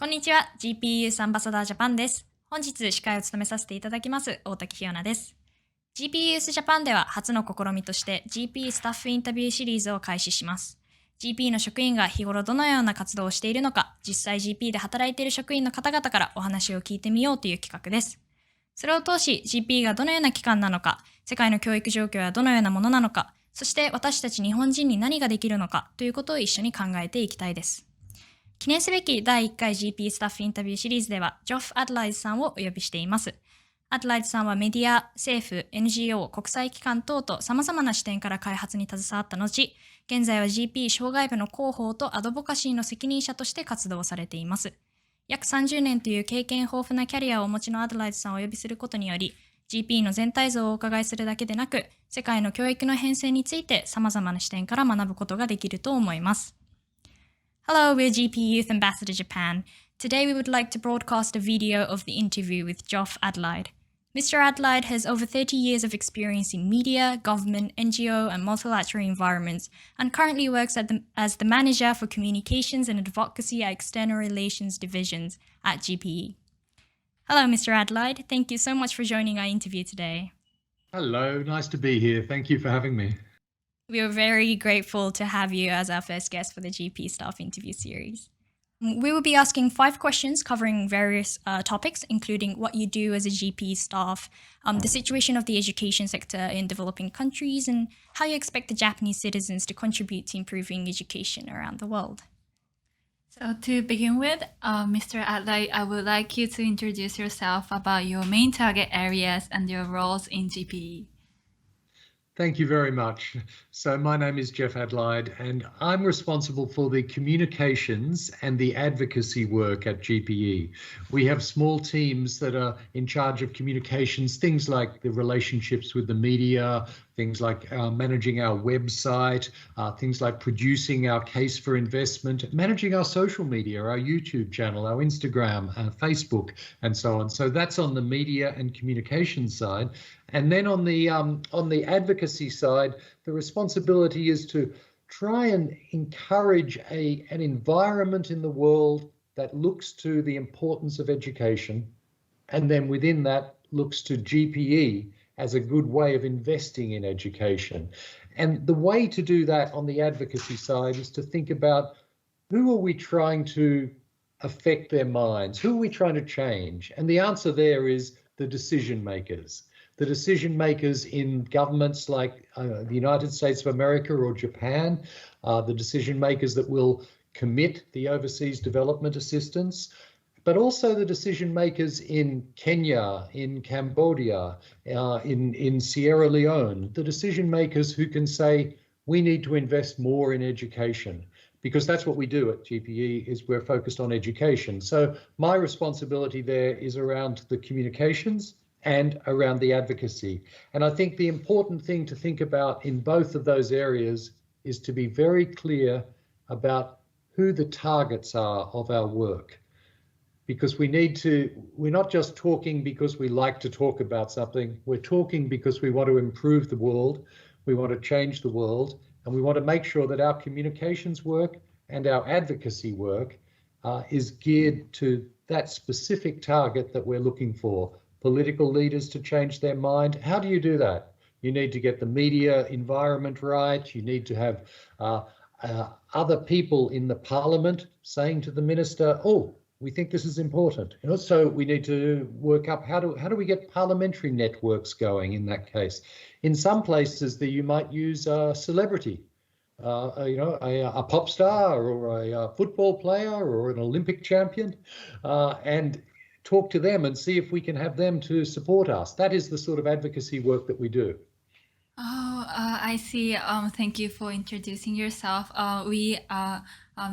こんにちは。GPUS アンバサダージャパンです。本日司会を務めさせていただきます大滝ひよなです。GPUS ジャパンでは初の試みとして GP スタッフインタビューシリーズを開始します。GP の職員が日頃どのような活動をしているのか、実際 GP で働いている職員の方々からお話を聞いてみようという企画です。それを通し GP がどのような機関なのか、世界の教育状況はどのようなものなのか、そして私たち日本人に何ができるのかということを一緒に考えていきたいです。記念すべき第1回 GP スタッフインタビューシリーズでは、ジョフ・アドライズさんをお呼びしています。アドライズさんはメディア、政府、NGO、国際機関等と様々な視点から開発に携わった後、現在は GP 障害部の広報とアドボカシーの責任者として活動されています。約30年という経験豊富なキャリアをお持ちのアドライズさんをお呼びすることにより、GP の全体像をお伺いするだけでなく、世界の教育の変遷について様々な視点から学ぶことができると思います。Hello, we're GP Youth Ambassador Japan. Today we would like to broadcast a video of the interview with Geoff Adelaide. Mr. Adelaide has over 30 years of experience in media, government, NGO, and multilateral environments, and currently works as the manager for communications and advocacy at external relations divisions at GPE. Hello, Mr. Adelaide. Thank you so much for joining our interview today. Hello, nice to be here. Thank you for having me. We are very grateful to have you as our first guest for the GP Staff Interview Series. We will be asking 5 questions covering various topics, including what you do as a GP staff, the situation of the education sector in developing countries, and how you expect the Japanese citizens to contribute to improving education around the world. So to begin with, Mr. Adelaide, I would like you to introduce yourself about your main target areas and your roles in GPE. Thank you very much. So my name is Geoff Adelaide, and I'm responsible for the communications and the advocacy work at GPE. We have small teams that are in charge of communications, things like the relationships with the media, things like managing our website, things like producing our case for investment, managing our social media, our YouTube channel, our Instagram, Facebook, and so on. So that's on the media and communications side. And then on the advocacy side, the responsibility is to try and encourage an environment in the world that looks to the importance of education, and then within that looks to GPE as a good way of investing in education. And the way to do that on the advocacy side is to think about who are we trying to affect their minds? Who are we trying to change? And the answer there is the decision makers. The decision makers in governments like the United States of America or Japan, the decision makers that will commit the overseas development assistance, but also the decision makers in Kenya, in Cambodia, in Sierra Leone, the decision makers who can say, we need to invest more in education, because that's what we do at GPE, is we're focused on education. So my responsibility there is around the communications and around the advocacy. And I think the important thing to think about in both of those areas is to be very clear about who the targets are of our work. Because we're not just talking because we like to talk about something, we're talking because we want to improve the world, we want to change the world, and we want to make sure that our communications work and our advocacy work is geared to that specific target that we're looking for. Political leaders to change their mind. How do you do that? You need to get the media environment right. You need to have other people in the parliament saying to the minister, oh, we think this is important. And also we need to work up how do we get parliamentary networks going in that case. In some places that you might use a celebrity, a pop star or a football player or an Olympic champion, and talk to them and see if we can have them to support us. That is the sort of advocacy work that we do. Oh, I see. Thank you for introducing yourself. We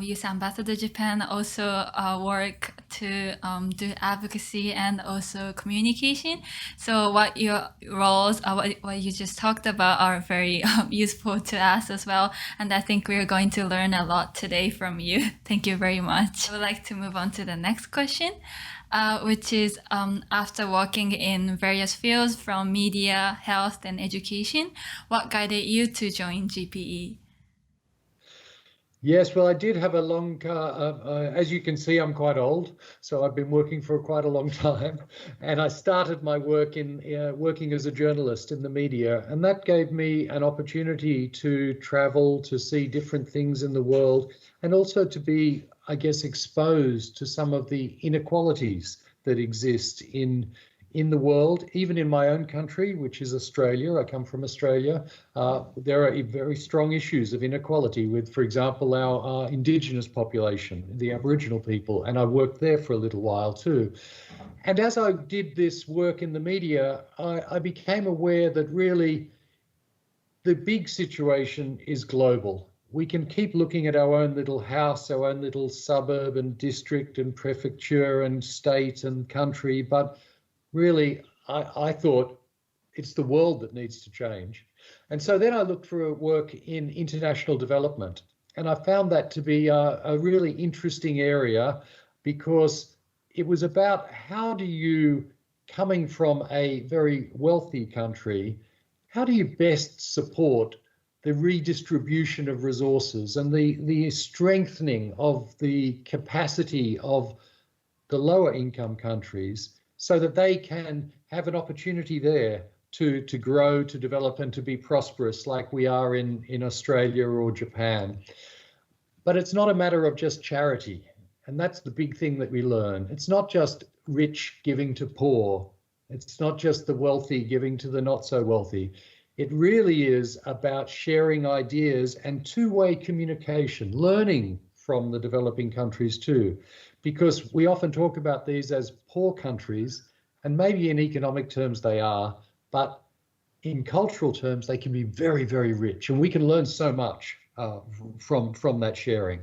Youth Ambassador Japan also work to do advocacy and also communication. So what your roles, what you just talked about, are very useful to us as well. And I think we're going to learn a lot today from you. Thank you very much. I would like to move on to the next question. Which is after working in various fields from media, health, and education, what guided you to join GPE? Yes, well, I did have a long, as you can see, I'm quite old, so I've been working for quite a long time. And I started my work in working as a journalist in the media, and that gave me an opportunity to travel, to see different things in the world, and also to be, I guess, exposed to some of the inequalities that exist in the world, even in my own country, which is Australia. I come from Australia. There are very strong issues of inequality with, for example, our Indigenous population, the Aboriginal people, and I worked there for a little while too. And as I did this work in the media, I became aware that really the big situation is global. We can keep looking at our own little house, our own little suburb and district and prefecture and state and country, but really, I thought it's the world that needs to change. And so then I looked for work in international development. And I found that to be a really interesting area because it was about how do you, coming from a very wealthy country, how do you best support the redistribution of resources and the strengthening of the capacity of the lower income countries so that they can have an opportunity there to grow, to develop, and to be prosperous like we are in Australia or Japan. But it's not a matter of just charity. And that's the big thing that we learn. It's not just rich giving to poor. It's not just the wealthy giving to the not so wealthy. It really is about sharing ideas and two-way communication, learning from the developing countries too, because we often talk about these as poor countries, and maybe in economic terms they are, but in cultural terms they can be very, very rich, and we can learn so much from that sharing.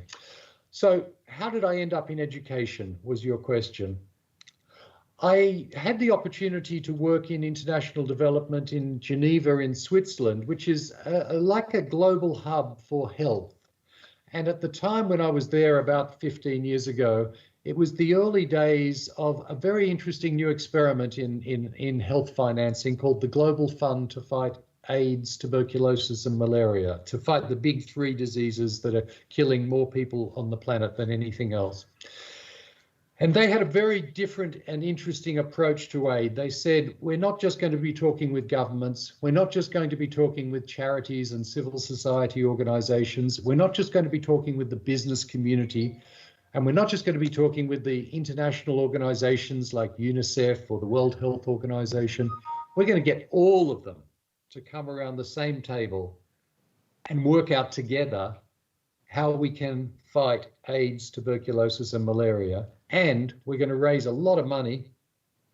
So how did I end up in education was your question. I had the opportunity to work in international development in Geneva in Switzerland, which is like a global hub for health. And at the time when I was there about 15 years ago, it was the early days of a very interesting new experiment in health financing called the Global Fund to Fight AIDS, tuberculosis, and malaria, to fight the big three diseases that are killing more people on the planet than anything else. And they had a very different and interesting approach to aid. They said, we're not just going to be talking with governments. We're not just going to be talking with charities and civil society organizations. We're not just going to be talking with the business community. And we're not just going to be talking with the international organizations like UNICEF or the World Health Organization. We're going to get all of them to come around the same table and work out together how we can fight AIDS, tuberculosis, and malaria. And we're going to raise a lot of money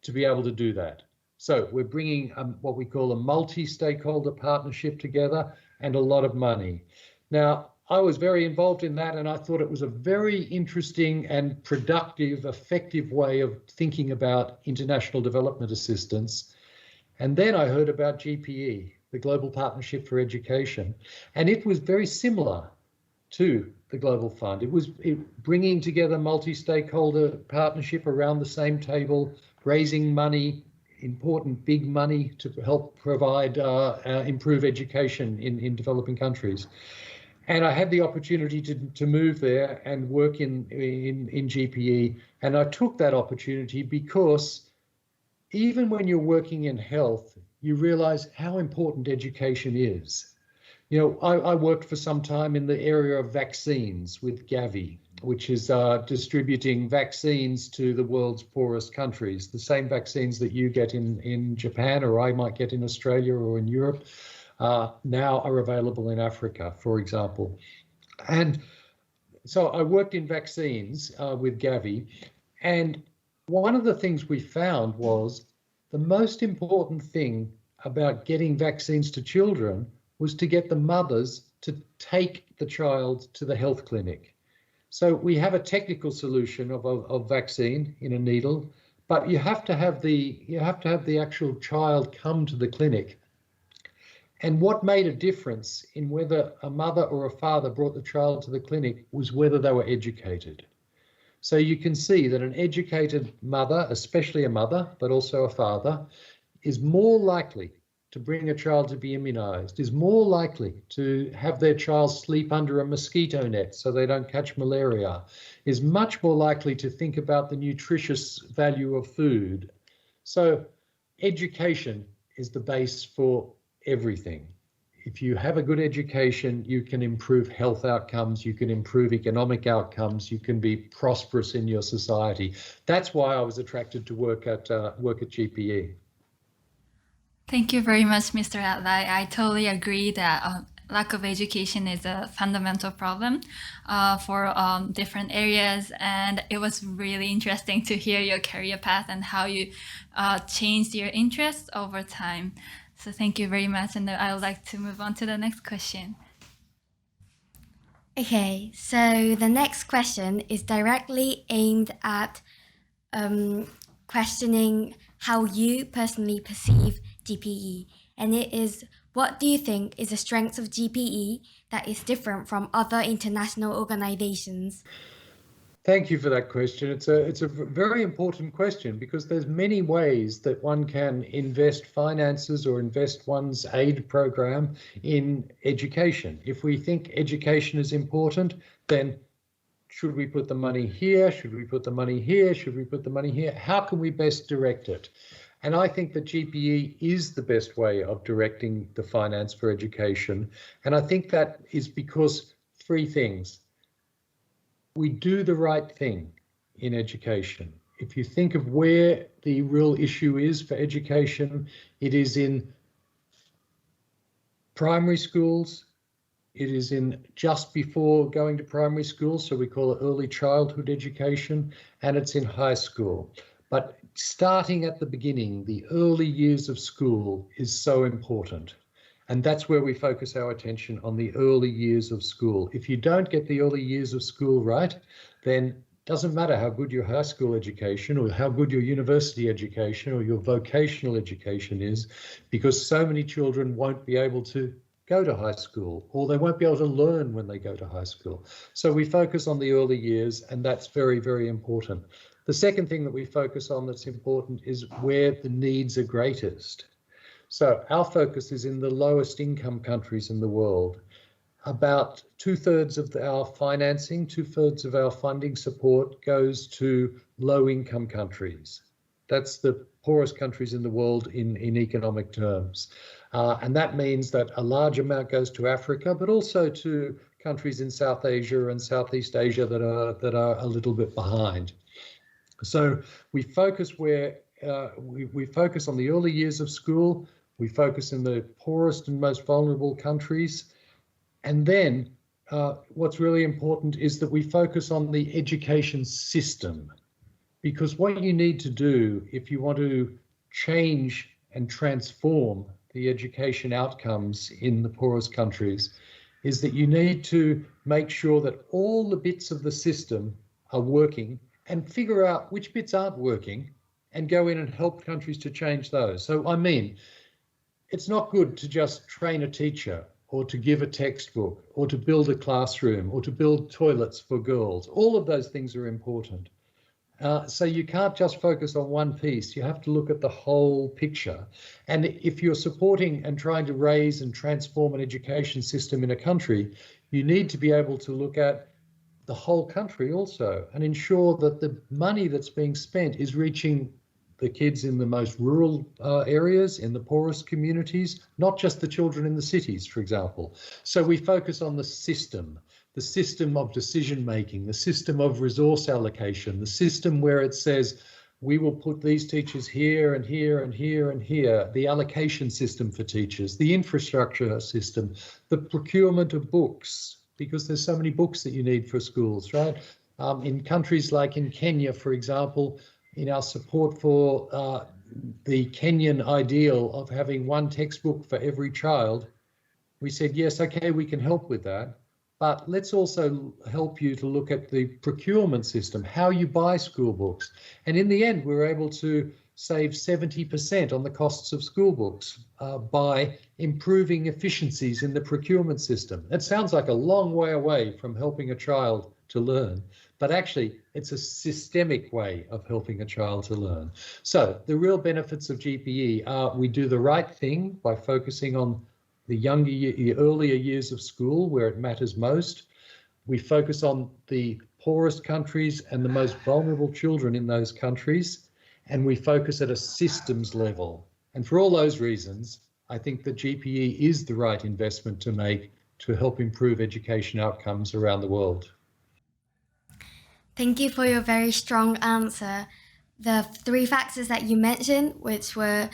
to be able to do that. So we're bringing what we call a multi-stakeholder partnership together and a lot of money. Now, I was very involved in that, and I thought it was a very interesting and productive, effective way of thinking about international development assistance. And then I heard about GPE, the Global Partnership for Education, and it was very similar to the Global Fund. It was bringing together multi-stakeholder partnership around the same table, raising money, important big money to help provide improve education in developing countries. And I had the opportunity to move there and work in GPE. And I took that opportunity because even when you're working in health, you realize how important education is. You know, I worked for some time in the area of vaccines with Gavi, which is distributing vaccines to the world's poorest countries, the same vaccines that you get in Japan or I might get in Australia or in Europe. Now are available in Africa, for example. And so I worked in vaccines with Gavi. And one of the things we found was the most important thing about getting vaccines to children was to get the mothers to take the child to the health clinic. So we have a technical solution of vaccine in a needle, but you have to have the actual child come to the clinic. And what made a difference in whether a mother or a father brought the child to the clinic was whether they were educated. So you can see that an educated mother, especially a mother, but also a father, is more likely to bring a child to be immunized, is more likely to have their child sleep under a mosquito net so they don't catch malaria, is much more likely to think about the nutritious value of food. So education is the base for everything. If you have a good education, you can improve health outcomes, you can improve economic outcomes, you can be prosperous in your society. That's why I was attracted to work at GPE. Thank you very much, Mr. Adlai. I totally agree that lack of education is a fundamental problem for different areas, and it was really interesting to hear your career path and how you changed your interests over time. So thank you very much, and I would like to move on to the next question. Okay, so the next question is directly aimed at questioning how you personally perceive GPE, and it is, what do you think is the strength of GPE that is different from other international organizations? Thank you for that question. It's a very important question because there's many ways that one can invest finances or invest one's aid program in education. If we think education is important, then should we put the money here? Should we put the money here? Should we put the money here? How can we best direct it? And I think that GPE is the best way of directing the finance for education. And I think that is because three things. We do the right thing in education. If you think of where the real issue is for education, it is in primary schools, it is in just before going to primary school, so we call it early childhood education, and it's in high school. But starting at the beginning, the early years of school is so important. And that's where we focus our attention, on the early years of school. If you don't get the early years of school right, then it doesn't matter how good your high school education or how good your university education or your vocational education is, because so many children won't be able to go to high school, or they won't be able to learn when they go to high school. So we focus on the early years, and that's very, very important. The second thing that we focus on that's important is where the needs are greatest. So our focus is in the lowest income countries in the world. About 2/3 of our financing, 2/3 of our funding support goes to low income countries. That's the poorest countries in the world in economic terms. And that means that a large amount goes to Africa, but also to countries in South Asia and Southeast Asia that are a little bit behind. So we focus we focus on the early years of school. We focus in the poorest and most vulnerable countries. And then what's really important is that we focus on the education system, because what you need to do if you want to change and transform the education outcomes in the poorest countries is that you need to make sure that all the bits of the system are working and figure out which bits aren't working and go in and help countries to change those. So, I mean, it's not good to just train a teacher or to give a textbook or to build a classroom or to build toilets for girls. All of those things are important. So you can't just focus on one piece. You have to look at the whole picture. And if you're supporting and trying to raise and transform an education system in a country, you need to be able to look at the whole country also and ensure that the money that's being spent is reaching the kids in the most rural areas, in the poorest communities, not just the children in the cities, for example. So we focus on the system of decision making, the system of resource allocation, the system where it says we will put these teachers here and here and here and here, the allocation system for teachers, the infrastructure system, the procurement of books, because there's so many books that you need for schools, right? In countries like in Kenya, for example, in our support for the Kenyan ideal of having one textbook for every child, we said, yes, okay, we can help with that. But let's also help you to look at the procurement system, how you buy school books. And in the end, we were able to save 70% on the costs of school books by improving efficiencies in the procurement system. That sounds like a long way away from helping a child to learn, but actually it's a systemic way of helping a child to learn. So the real benefits of GPE are we do the right thing by focusing on the earlier years of school where it matters most. We focus on the poorest countries and the most vulnerable children in those countries, and we focus at a systems level. And for all those reasons, I think that GPE is the right investment to make to help improve education outcomes around the world. Thank you for your very strong answer. The three factors that you mentioned, which were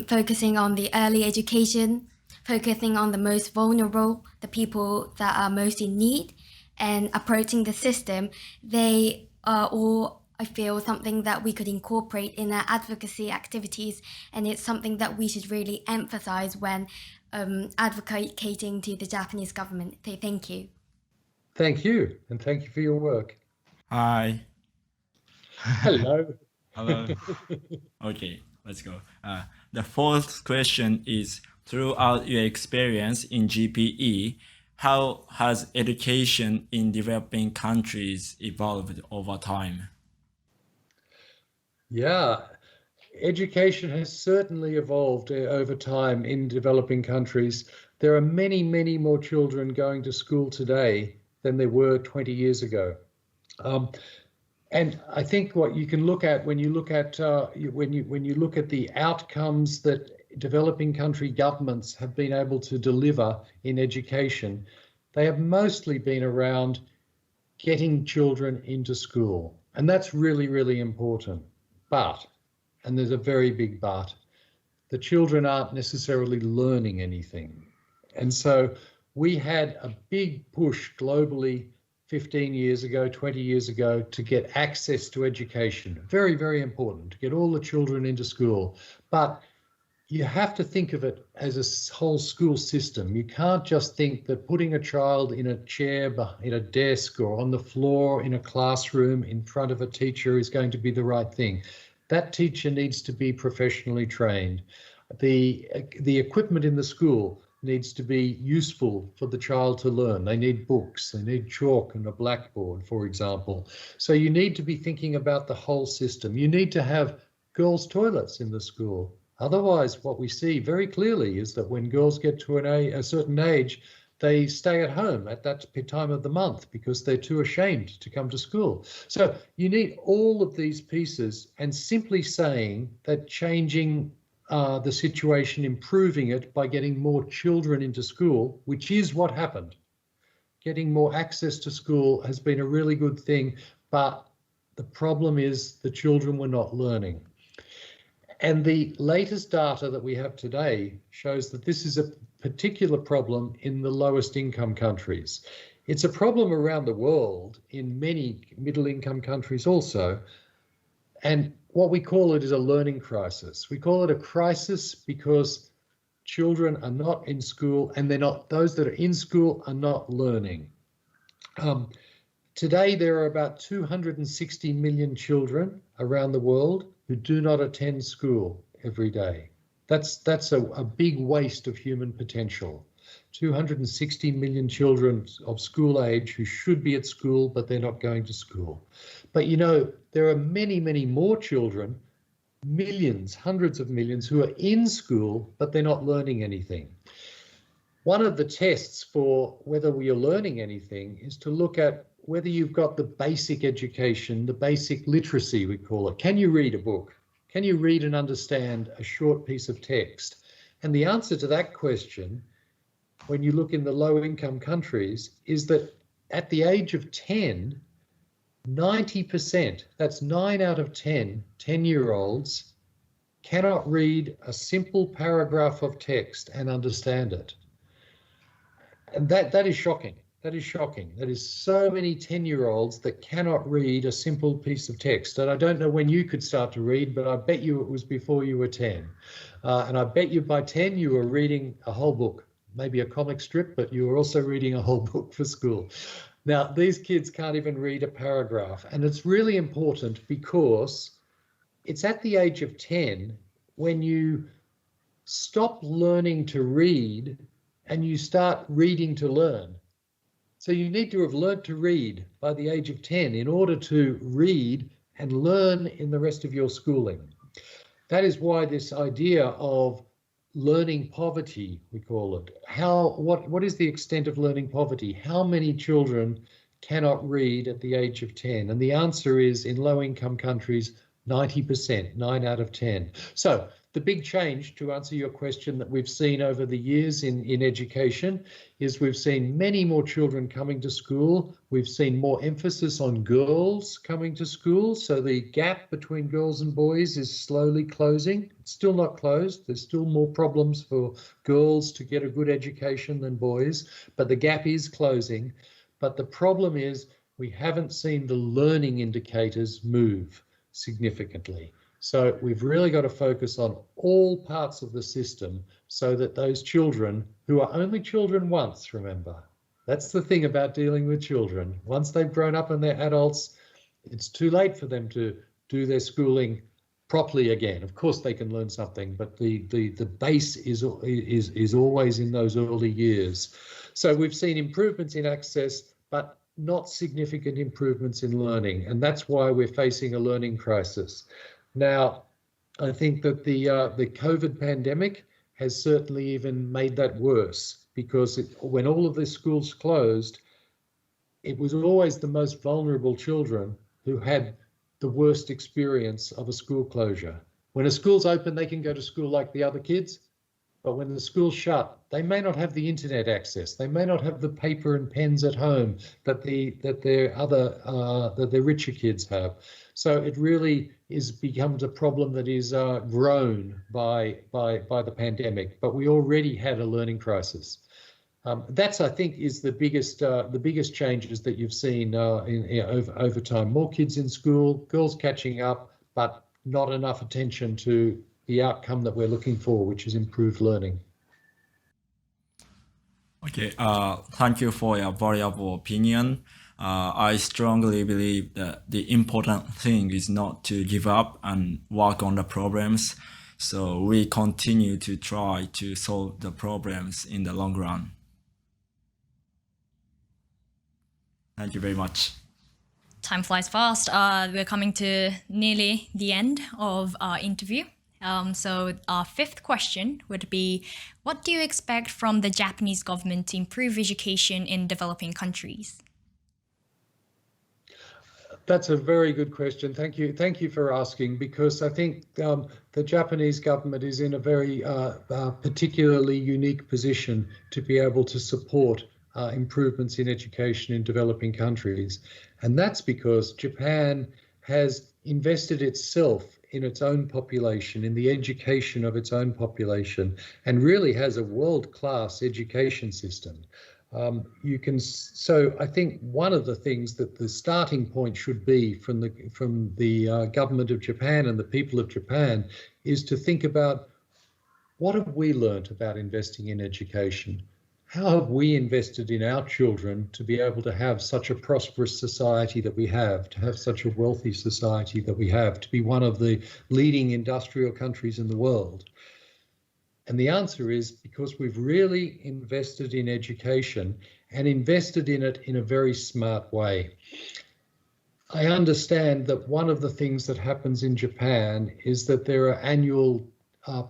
focusing on the early education, focusing on the most vulnerable, the people that are most in need, and approaching the system, they are all, I feel, something that we could incorporate in our advocacy activities, and it's something that we should really emphasize when advocating to the Japanese government. So thank you. Thank you, and thank you for your work. Hi. Hello. Hello. Okay, let's go. The fourth question is, throughout your experience in GPE, how has education in developing countries evolved over time? Yeah, education has certainly evolved over time in developing countries. There are many, many more children going to school today than there were 20 years ago. And I think what you can look at when you look at the outcomes that developing country governments have been able to deliver in education, they have mostly been around getting children into school. And that's really, really important. But, and there's a very big but, the children aren't necessarily learning anything. And so we had a big push globally 15 years ago, 20 years ago, to get access to education. Very, very important to get all the children into school. But you have to think of it as a whole school system. You can't just think that putting a child in a chair, in a desk, or on the floor in a classroom in front of a teacher is going to be the right thing. That teacher needs to be professionally trained. The equipment in the school needs to be useful for the child to learn. They need books, they need chalk and a blackboard, for example. So you need to be thinking about the whole system. You need to have girls' toilets in the school. Otherwise, what we see very clearly is that when girls get to a certain age, they stay at home at that time of the month because they're too ashamed to come to school. So you need all of these pieces, and simply saying that changing the situation, improving it by getting more children into school, which is what happened. Getting more access to school has been a really good thing, but the problem is the children were not learning. And the latest data that we have today shows that this is a particular problem in the lowest income countries. It's a problem around the world in many middle income countries also. And what we call it is a learning crisis. We call it a crisis because children are not in school, and those that are in school are not learning. Today, there are about 260 million children around the world who do not attend school every day. That's a big waste of human potential. 260 million children of school age who should be at school, but they're not going to school. But you know, there are many, many more children, millions, hundreds of millions, who are in school, but they're not learning anything. One of the tests for whether we are learning anything is to look at whether you've got the basic education, the basic literacy, we call it. Can you read a book? Can you read and understand a short piece of text? And the answer to that question, when you look in the low-income countries, is that at the age of 10, 90%, that's 9 out of 10, 10-year-olds, cannot read a simple paragraph of text and understand it. And that is shocking. That is shocking. That is so many 10-year-olds that cannot read a simple piece of text. And I don't know when you could start to read, but I bet you it was before you were 10. And I bet you by 10 you were reading a whole book, maybe a comic strip, but you were also reading a whole book for school. Now, these kids can't even read a paragraph. And it's really important because it's at the age of 10 when you stop learning to read and you start reading to learn. So you need to have learnt to read by the age of 10 in order to read and learn in the rest of your schooling. That is why this idea of learning poverty, we call it, what is the extent of learning poverty? How many children cannot read at the age of 10? And the answer is, in low-income countries, 90%, 9 out of 10. So the big change, to answer your question, that we've seen over the years in education is we've seen many more children coming to school. We've seen more emphasis on girls coming to school. So the gap between girls and boys is slowly closing. It's still not closed. There's still more problems for girls to get a good education than boys, but the gap is closing. But the problem is we haven't seen the learning indicators move significantly. So we've really got to focus on all parts of the system so that those children, who are only children once, remember, that's the thing about dealing with children. Once they've grown up and they're adults, it's too late for them to do their schooling properly again. Of course they can learn something, but the base is always in those early years. So we've seen improvements in access, but not significant improvements in learning, and that's why we're facing a learning crisis. Now, I think that the COVID pandemic has certainly even made that worse, because when all of the schools closed, it was always the most vulnerable children who had the worst experience of a school closure. When a school's open, they can go to school like the other kids, but when the school's shut, they may not have the internet access. They may not have the paper and pens at home that their richer kids have. So it really becomes a problem that is grown by the pandemic. But we already had a learning crisis. That's, I think, is the biggest changes that you've seen over time. More kids in school, girls catching up, but not enough attention to the outcome that we're looking for, which is improved learning. Okay, thank you for your valuable opinion. I strongly believe that the important thing is not to give up and work on the problems. So we continue to try to solve the problems in the long run. Thank you very much. Time flies fast. We're coming to nearly the end of our interview. So our fifth question would be, what do you expect from the Japanese government to improve education in developing countries? That's a very good question. Thank you for asking, because I think the Japanese government is in a very particularly unique position to be able to support improvements in education in developing countries. And that's because Japan has invested itself in its own population, in the education of its own population, and really has a world-class education system. So I think one of the things that the starting point should be from the government of Japan and the people of Japan is to think about, what have we learnt about investing in education? How have we invested in our children to be able to have such a prosperous society that we have, to have such a wealthy society that we have, to be one of the leading industrial countries in the world? And the answer is because we've really invested in education and invested in it in a very smart way. I understand that one of the things that happens in Japan is that there are annual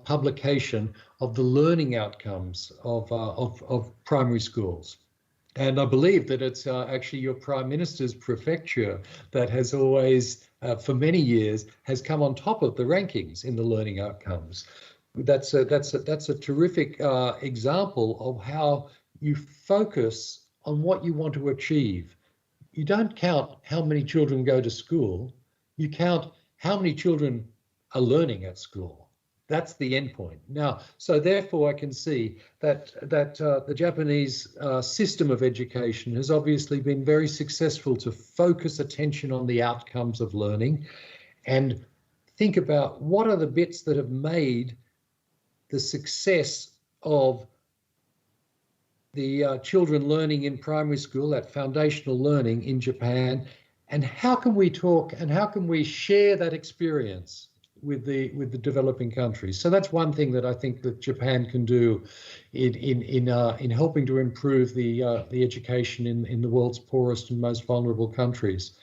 publication of the learning outcomes of primary schools. And I believe that it's actually your Prime Minister's prefecture that has always, for many years, has come on top of the rankings in the learning outcomes. That's a terrific example of how you focus on what you want to achieve. You don't count how many children go to school, you count how many children are learning at school. That's the end point. Now, so therefore I can see that the Japanese system of education has obviously been very successful to focus attention on the outcomes of learning and think about what are the bits that have made the success of the children learning in primary school, that foundational learning in Japan, and how can we talk and how can we share that experience with the developing countries. So that's one thing that I think that Japan can do in helping to improve the education in the world's poorest and most vulnerable countries.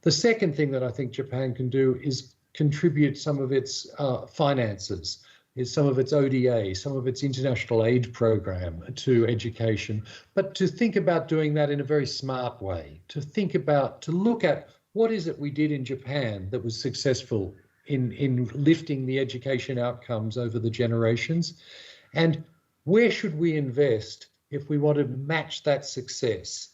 The second thing that I think Japan can do is contribute some of its finances, is some of its ODA, some of its international aid program to education, but to think about doing that in a very smart way, to look at what is it we did in Japan that was successful in lifting the education outcomes over the generations, and where should we invest if we want to match that success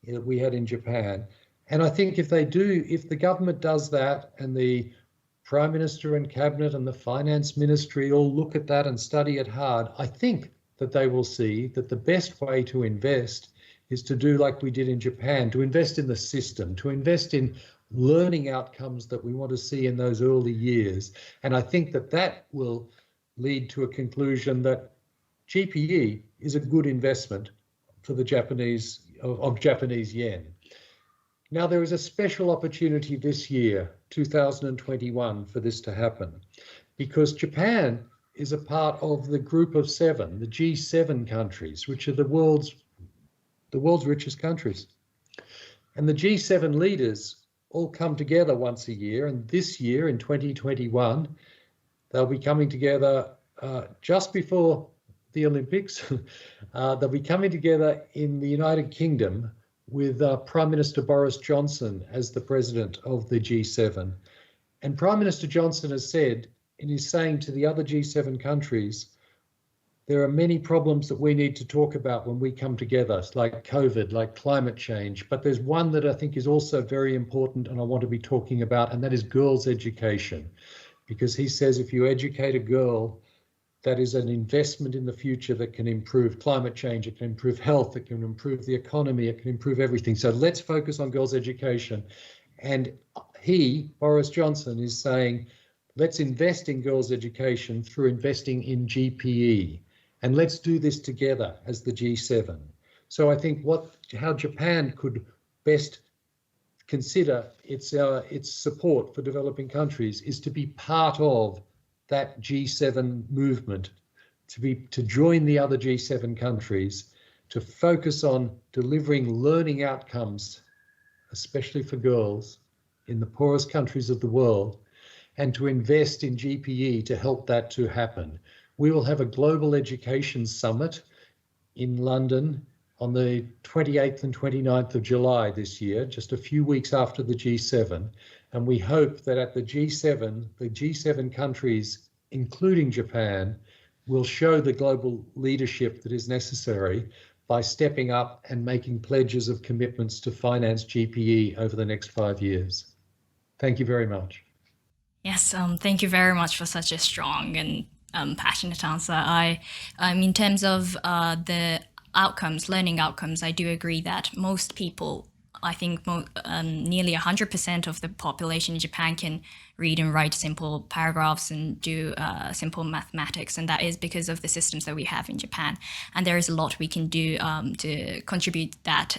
that we had in Japan. And I think if the government does that, and the Prime Minister and Cabinet and the Finance Ministry all look at that and study it hard, I think that they will see that the best way to invest is to do like we did in Japan, to invest in the system, to invest in learning outcomes that we want to see in those early years. And I think that that will lead to a conclusion that GPE is a good investment for the Japanese yen. Now, there is a special opportunity this year, 2021, for this to happen, because Japan is a part of the group of seven, the G7 countries, which are the world's richest countries. And the G7 leaders all come together once a year, and this year, in 2021, they'll be coming together just before the Olympics. They'll be coming together in the United Kingdom with Prime Minister Boris Johnson as the president of the G7. And Prime Minister Johnson has said, and he's saying to the other G7 countries, there are many problems that we need to talk about when we come together, like COVID, like climate change. But there's one that I think is also very important and I want to be talking about, and that is girls' education. Because he says if you educate a girl, that is an investment in the future that can improve climate change, it can improve health, it can improve the economy, it can improve everything. So let's focus on girls' education. And Boris Johnson, is saying, let's invest in girls' education through investing in GPE. And let's do this together as the G7. So I think how Japan could best consider its support for developing countries is to be part of that G7 movement, to join the other G7 countries, to focus on delivering learning outcomes, especially for girls in the poorest countries of the world, and to invest in GPE to help that to happen. We will have a global education summit in London on the 28th and 29th of July this year, just a few weeks after the G7. And we hope that at the G7 countries, including Japan, will show the global leadership that is necessary by stepping up and making pledges of commitments to finance GPE over the next 5 years. Thank you very much. Yes, thank you very much for such a strong and passionate answer. In terms of the learning outcomes, I do agree that most people, I think nearly 100% of the population in Japan can read and write simple paragraphs and do simple mathematics, and that is because of the systems that we have in Japan. And there is a lot we can do to contribute that,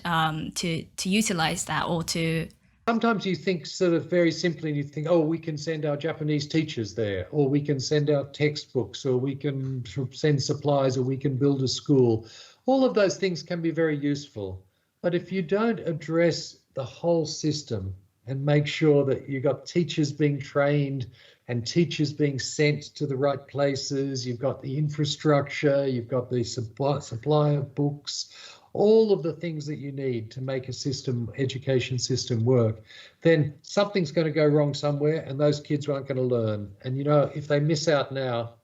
to utilize that, or to... Sometimes you think sort of very simply, and you think, oh, we can send our Japanese teachers there, or we can send out textbooks, or we can send supplies, or we can build a school. All of those things can be very useful. But if you don't address the whole system and make sure that you've got teachers being trained and teachers being sent to the right places, you've got the infrastructure, you've got the supply of books, all of the things that you need to make a education system work, then something's going to go wrong somewhere and those kids aren't going to learn. And, if they miss out now,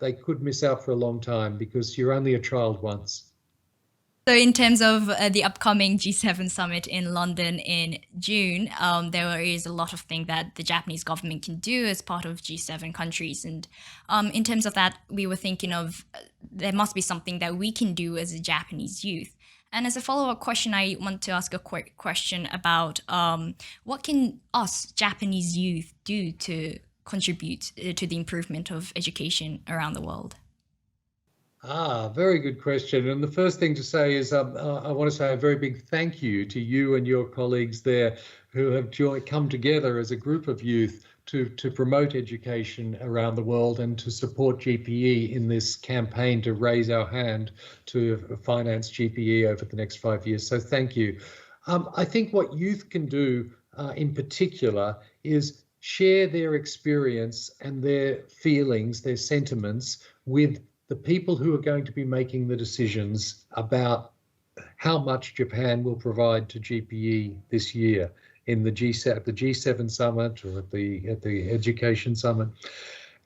they could miss out for a long time because you're only a child once. So in terms of the upcoming G7 summit in London in June, there is a lot of things that the Japanese government can do as part of G7 countries. And in terms of that, we were thinking of there must be something that we can do as a Japanese youth. And as a follow-up question, I want to ask a quick question about what can us Japanese youth do to contribute to the improvement of education around the world? Very good question. And the first thing to say is I want to say a very big thank you to you and your colleagues there who have come together as a group of youth to promote education around the world and to support GPE in this campaign to raise our hand to finance GPE over the next 5 years. So thank you. I think what youth can do in particular is share their experience and their feelings, their sentiments with the people who are going to be making the decisions about how much Japan will provide to GPE this year in the G7 summit or at the education summit,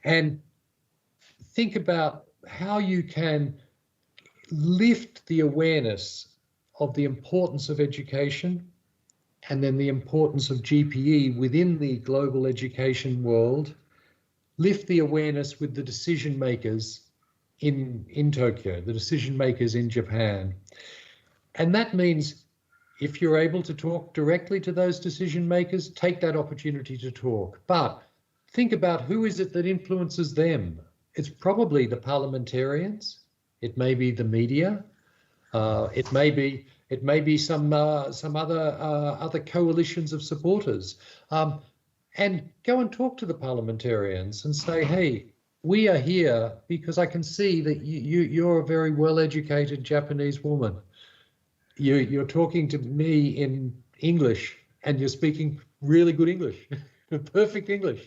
and think about how you can lift the awareness of the importance of education and then the importance of GPE within the global education world, lift the awareness with the decision makers in Tokyo, the decision makers in Japan. And that means if you're able to talk directly to those decision makers, take that opportunity to talk. But think about who is it that influences them. It's probably the parliamentarians. It may be the media. It may be some other coalitions of supporters. And go and talk to the parliamentarians and say, hey, we are here because I can see that you're a very well-educated Japanese woman. You're talking to me in English and you're speaking really good English, perfect English.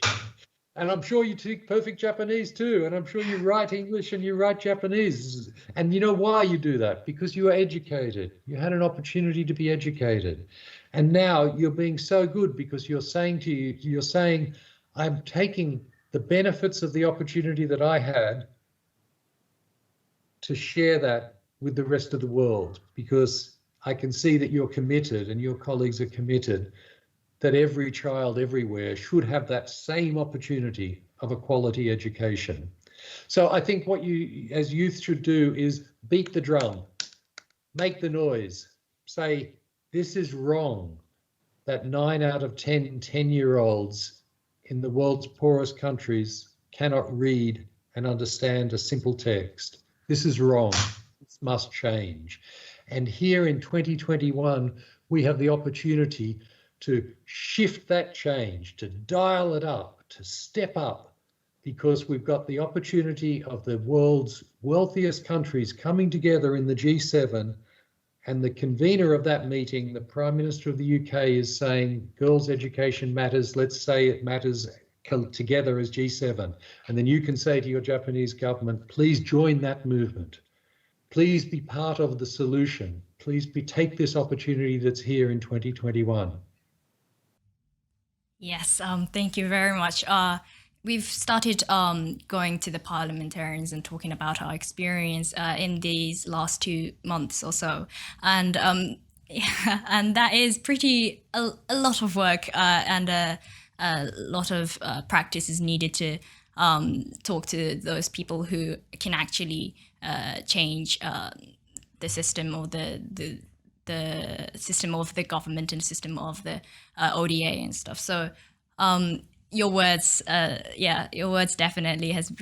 And I'm sure you speak perfect Japanese too. And I'm sure you write English and you write Japanese. And you know why you do that? Because you are educated. You had an opportunity to be educated. And now you're being so good because you're saying, I'm taking the benefits of the opportunity that I had to share that with the rest of the world, because I can see that you're committed and your colleagues are committed that every child everywhere should have that same opportunity of a quality education. So I think what you as youth should do is beat the drum, make the noise, say, this is wrong, that 9 out of 10 10-year-olds in the world's poorest countries cannot read and understand a simple text. This is wrong. This must change. And here in 2021, we have the opportunity to shift that change, to dial it up, to step up, because we've got the opportunity of the world's wealthiest countries coming together in the G7, and the convener of that meeting, the Prime Minister of the UK, is saying girls' education matters. Let's say it matters together as G7. And then you can say to your Japanese government, please join that movement. Please be part of the solution. Please take this opportunity that's here in 2021. Yes, thank you very much. We've started going to the parliamentarians and talking about our experience in these last 2 months or so, and yeah, and that is pretty a lot of work and a lot of practice is needed to talk to those people who can actually change the system or the system of the government and system of the ODA and stuff. So your words definitely has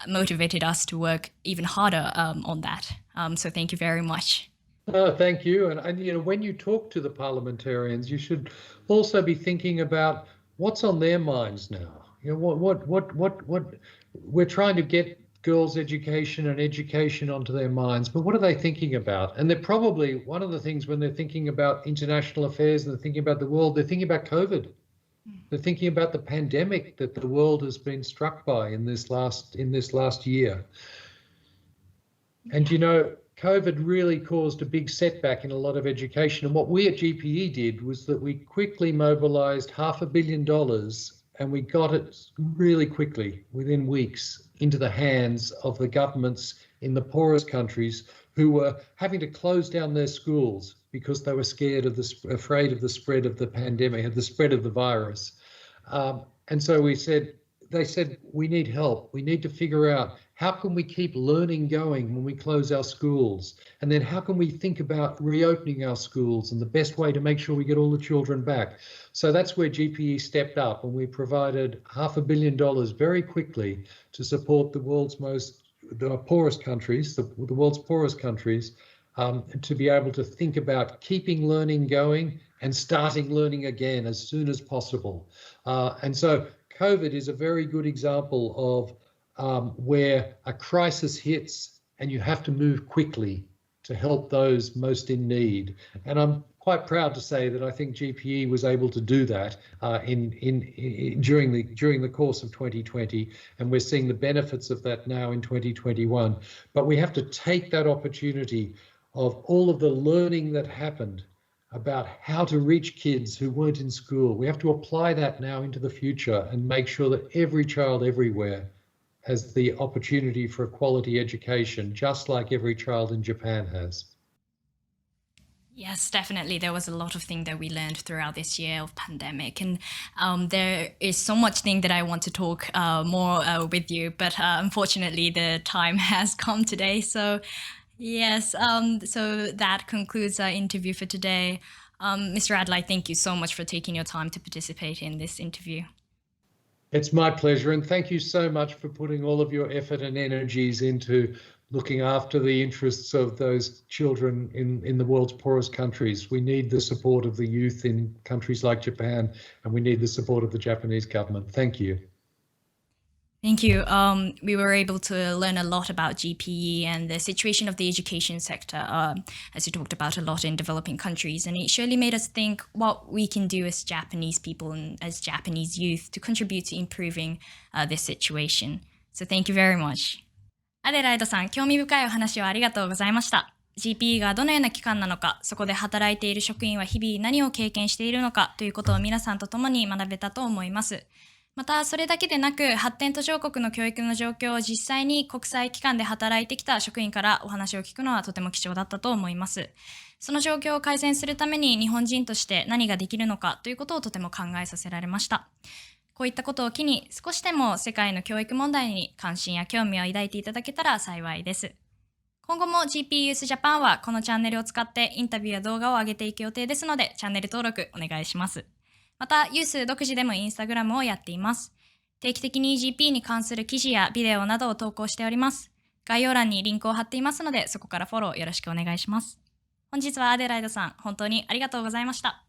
motivated us to work even harder on that. So thank you very much. Thank you. And you know, when you talk to the parliamentarians, you should also be thinking about what's on their minds now. You know, what we're trying to get girls' education and education onto their minds, but what are they thinking about? And they're probably, one of the things when they're thinking about international affairs and they're thinking about the world, they're thinking about COVID. They're thinking about the pandemic that the world has been struck by in this last year. And you know, COVID really caused a big setback in a lot of education. And what we at GPE did was that we quickly mobilized $500 million, and we got it really quickly, within weeks, into the hands of the governments in the poorest countries who were having to close down their schools because they were afraid of the spread of the pandemic, of the spread of the virus. And so they said, we need help. We need to figure out how can we keep learning going when we close our schools? And then how can we think about reopening our schools and the best way to make sure we get all the children back? So that's where GPE stepped up, and we provided $500 million very quickly to support the world's poorest countries, the world's poorest countries, to be able to think about keeping learning going and starting learning again as soon as possible. And so COVID is a very good example of where a crisis hits and you have to move quickly to help those most in need. And I'm quite proud to say that I think GPE was able to do that during the course of 2020, and we're seeing the benefits of that now in 2021. But we have to take that opportunity of all of the learning that happened about how to reach kids who weren't in school. We have to apply that now into the future and make sure that every child everywhere has the opportunity for a quality education, just like every child in Japan has. Yes, definitely. There was a lot of things that we learned throughout this year of pandemic, and there is so much thing that I want to talk more with you, but unfortunately the time has come today. So yes, so that concludes our interview for today. Mr. Adlai, thank you so much for taking your time to participate in this interview. It's my pleasure, and thank you so much for putting all of your effort and energies into looking after the interests of those children in the world's poorest countries. We need the support of the youth in countries like Japan, and we need the support of the Japanese government. Thank you. Thank you. We were able to learn a lot about GPE and the situation of the education sector, as you talked about a lot in developing countries. And it surely made us think what we can do as Japanese people and as Japanese youth to contribute to improving this situation. So thank you very much. アデライドさん、興味深いお話をありがとうございました。GPE がどのような機関なのか、そこで働いている職員は日々何を経験しているのかということを皆さんと共に学べたと思います。また、それだけでなく、発展途上国の教育の状況を実際に国際機関で働いてきた職員からお話を聞くのはとても貴重だったと思います。その状況を改善するために日本人として何ができるのかということをとても考えさせられました。こういったことを機に少しでも世界の教育問題に関心や興味を抱いていただけたら幸いです。今後も GP Youth Japan はこのチャンネルを使ってインタビューや動画を上げていく予定ですので、チャンネル登録お願いします。また、ユース独自でもインスタグラムをやっています。定期的に GP に関する記事やビデオなどを投稿しております。概要欄にリンクを貼っていますので、そこからフォローよろしくお願いします。本日はアデライドさん、本当にありがとうございました。